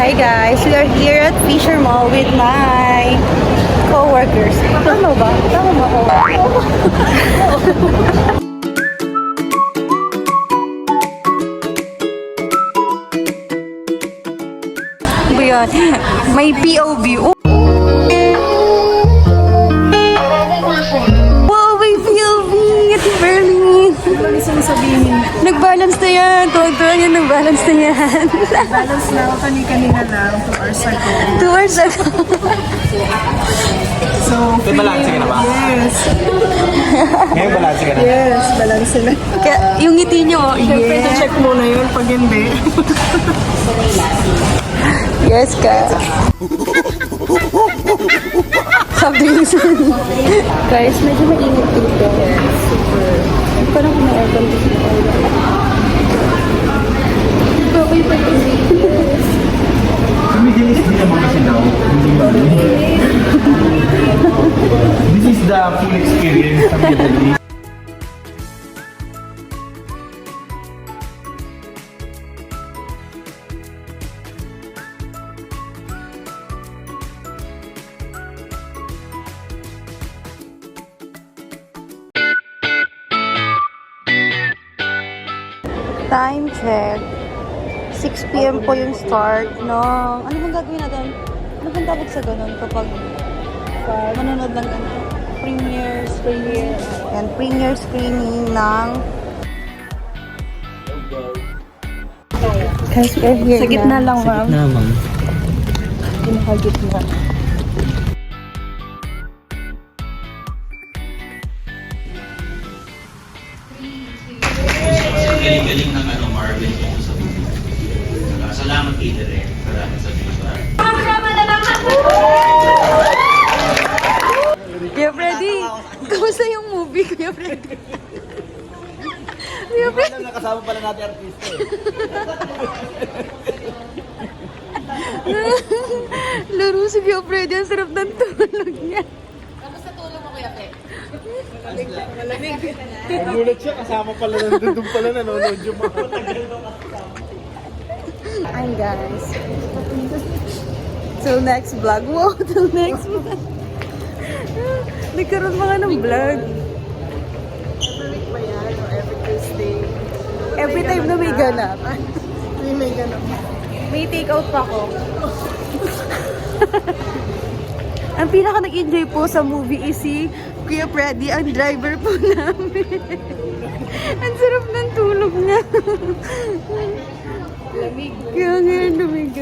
Hi guys, we are here at Fisher Mall with my co-workers. Tama ba? Tama ba ako? Ba yan? May POV. Oh. Wow, may POV! Ito Bernie! Ano gusto sabihin? Nag-balance na yan! Tuwag-tuwag yan, nag-balance na yan. Balance na ako kanina lang, 2 hours ago. 2 hours ago. So, May balanse ka na ba? Yes. Ngayon balanse ka na? Yes, balance na. Kaya, yung ngiti nyo, Siyempre, check muna yun pag hindi. yes ka. Sabi niyo sa guys, medyo mainit dito. Super. Parang kung may aircon dito. Babay pa kasi. Kumigilis din naman kasi daw. Hindi mo. This is the full experience of the day. Time check. 6 p.m. po yung start ng... Ano bang gagawin natin? Ano bang tawag sa ganun kapag manonood ng ganito? Premiere screening ng... Guys, we're here Sa gitna lang, ma'am. Naman. Pinakagitna. Galing-galing ng Marvin dito sa movie. Salamat kay Direk. Salamat sa visual. Kuya Freddy, kamusta yung movie, Kuya Freddy? Kuya Freddy. Alam na kasama pala natin artista eh. Laro si Kuya Freddy, ang sarap ng tulog niya. Nagulat siya, kasama pala nandun pala nanonood yung mga Hi guys. Till next vlog. Wow, till next vlog. Nagkaroon mga ng vlog. Every week ba yan? O every Tuesday? Every time na may ganap. May ganap. May take out pa ko. Ang pinaka nag-enjoy po sa movie is si Kuya Freddy, ang driver po namin. Ang sarap ng tulog niya. Lamig. Kaya nga, lamig.